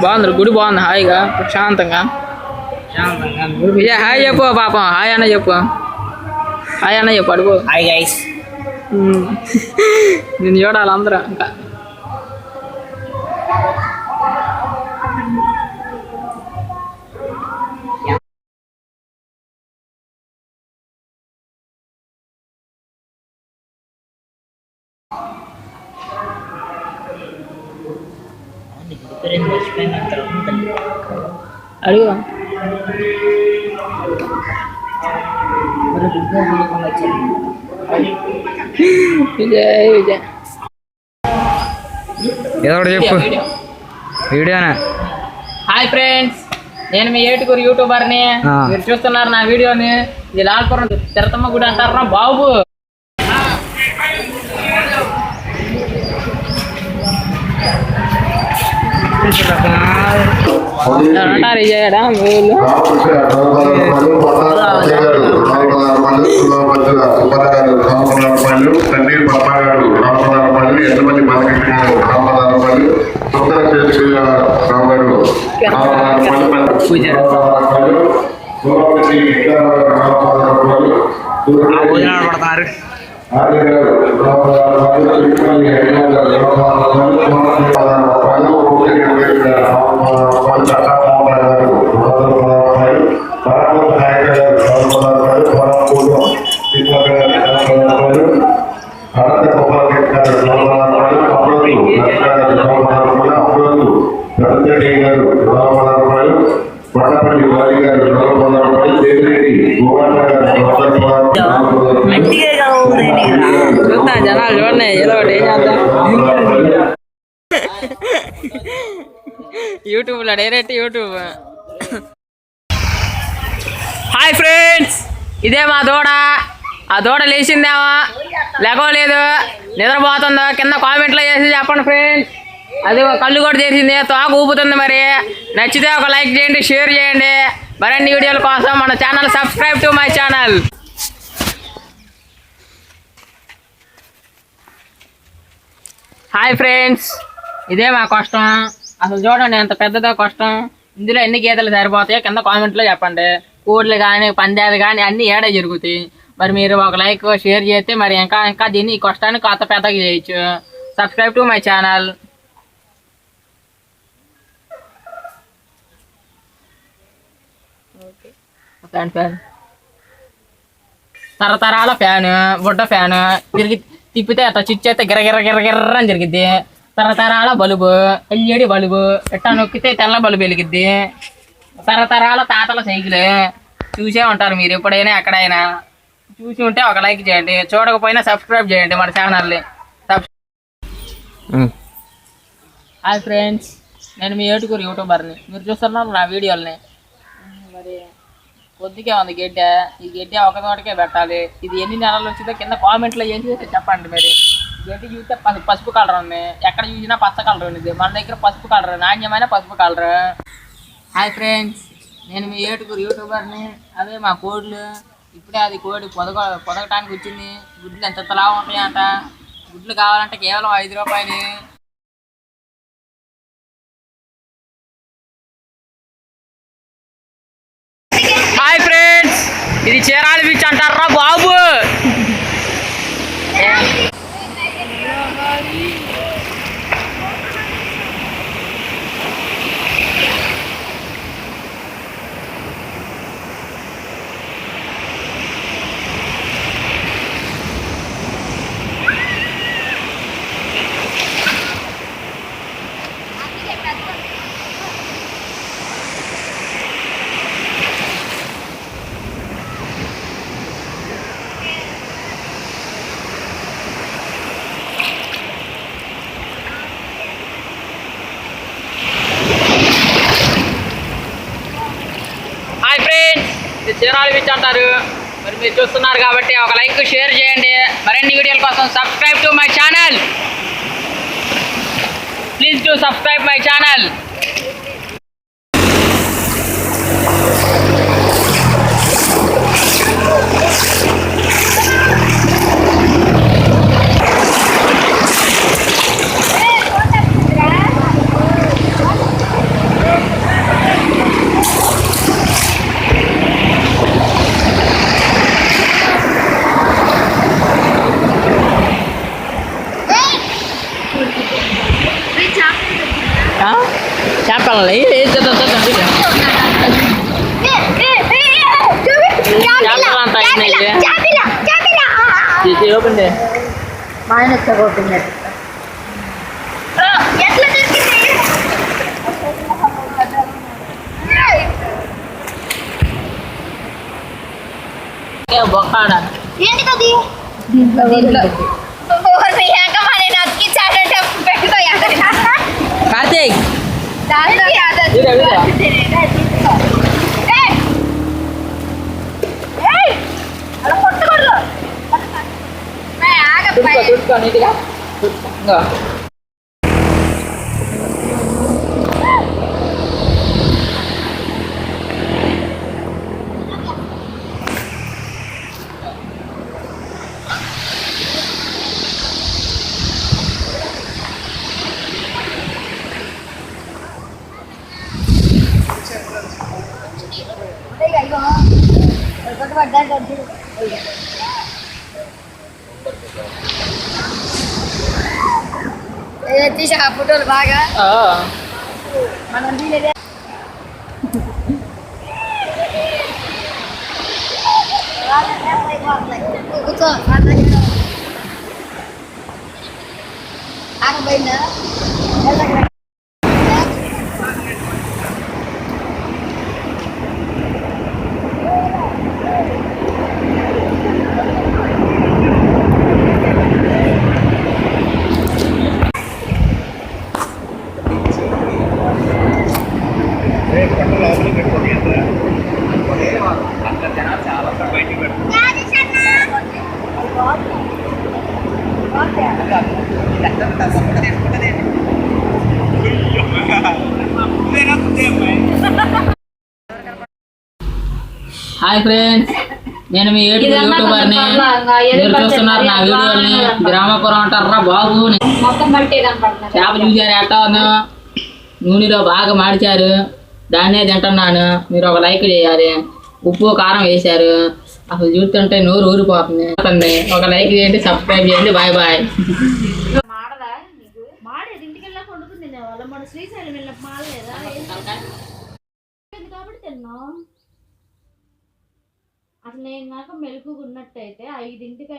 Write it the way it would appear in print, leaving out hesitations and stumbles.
బాగుంది గుడి బాగుంది హాయిగా ప్రశాంతంగా విజయ్ హాయ్ చెప్పు పాపం హాయ్ అన్న చెప్పు అడుగు హాయ్ గైస్ నేను చూడాలి అందరూ ఇంకా అడుగు విజయ్ విజయ్ ఏదో ఒకటి చెప్పు వీడియోనా. హాయ్ ఫ్రెండ్స్, నేను మీ ఏటుగురు యూట్యూబర్ని. మీరు చూస్తున్నారు నా వీడియోని. ఇది లాల్పురం తిరుతమ్మ గుడి అంటారా బాబు. అంటారు విజయడా మీ ఊళ్ళో పడుతున్నారు. చూస్తా జనాలు చూడండి ఏదో ఒకటి ఏం చేద్దాం. యూట్యూబ్లో డైరెక్ట్ యూట్యూబ్. హాయ్ ఫ్రెండ్స్, ఇదే మా దూడ. ఆ దూడ లేచిందేమో లేకలేదు నిద్రపోతుందో కింద కామెంట్లో చేసి చెప్పండి ఫ్రెండ్స్. అది కళ్ళు కూడా చేసింది, తోక ఊపుతుంది. మరి నచ్చితే ఒక లైక్ చేయండి, షేర్ చేయండి. మరిన్ని వీడియోల కోసం మన channel subscribe to my channel. Hi friends, ఇదే మా కష్టం. అసలు చూడండి ఎంత పెద్దదో కష్టం. ఇందులో ఎన్ని గీతలు సరిపోతాయో కింద కామెంట్లో చెప్పండి. కోడ్లు కానీ పందాలు కానీ అన్నీ ఏడే జరుగుతాయి. మరి మీరు ఒక లైక్ షేర్ చేస్తే మరి ఇంకా దీన్ని ఈ కష్టాన్ని కొత్త పెద్దగా చేయొచ్చు. Subscribe to my channel. Fan తరతరాల ఫ్యాను, బుడ్డ ఫ్యాను తిరిగి తిప్పితే అట్లా చిచ్చేస్తే గిరగిర గిరగిర్ర అని జరిగిద్ది. తరతరాల బలుబు, ఎల్ఈడి బలుబు ఎట్టా నొక్కితే తెల్ల బలుబు వెలిగిద్ది. తరతరాల తాతల సైకిల్ చూసే ఉంటారు మీరు ఎప్పుడైనా ఎక్కడైనా. చూసి ఉంటే ఒక లైక్ చేయండి, చూడకపోయినా సబ్స్క్రైబ్ చేయండి మన ఛానల్ని. హాయ్ ఫ్రెండ్స్, నేను మీ ఏటుగురు యూట్యూబర్ని. మీరు చూస్తున్నారు నా వీడియోలని. మరి కొద్దిగా ఉంది గడ్డ. ఈ గడ్డ ఒక తోటకే పెట్టాలి. ఇది ఎన్ని నెలలు వచ్చిందో కింద కామెంట్లో ఏం చేస్తే చెప్పండి. మరి గడ్డి చూస్తే పసుపు కలర్ ఉంది, ఎక్కడ చూసినా పచ్చ కలర్ ఉంది. మన దగ్గర పసుపు కలర్, నాణ్యమైన పసుపు కలర్. హాయ్ ఫ్రెండ్స్, నేను మీ ఏటుగురు యూట్యూబర్ని. అదే మా కోడ్లు. ఇప్పుడే అది కోడి పొదగటానికి వచ్చింది. గుడ్లు ఎంతలా ఉంటాయంట. గుడ్లు కావాలంటే కేవలం 5 రూపాయలు. హాయ్ ఫ్రెండ్స్, ఇది చీరాల బీచ్ అంటారా బాబు. ఇది చీరాల బీచ్ అంటారు. మరి మీరు చూస్తున్నారు కాబట్టి ఒక లైక్ షేర్ చేయండి. మరిన్ని వీడియోల కోసం subscribe to my channel. Please do subscribe my channel. చూడాలి ఓపెన్ మా ఆయన వచ్చాడు బొక్కాడా ఏంటిది కార్తీక్ తుడుచుకో నీట్గా తుడుచుకో తీసా ఫోటోలు బాగా ఆ. మనం తీయలేదే కూర్చో ఆగపోయిందా హాయ్ ఫ్రెండ్స్, నేను మీ ఏడుగురు యూట్యూబర్ని. మీరు చూస్తున్నారు నా వీడియోని. గ్రామపురం అంటారా బాబు. మొత్తం బట్టే కనపడుతుంది చేప చూసారు ఎట్టా ఉందో, నూనెలో బాగా మాడిచారు, దాన్నే తింటున్నాను. మీరు ఒక లైక్ చేయాలి. ఉప్పు కారం వేశారు, అసలు చూస్తుంటే నోరు ఊరిపోతుంది. ఒక లైక్ చేయండి, సబ్స్క్రైబ్ చేయండి. Bye bye. మాడదా నీకు మాడేది ఇంటికి వెళ్ళాక వండుతుంది వాళ్ళ మన శ్రీశైలం వెళ్ళిన మాడలేదా కాబట్టి తిన్నాం అసలు నేను నాకు మెలుగు ఉన్నట్టయితే 5ంటికి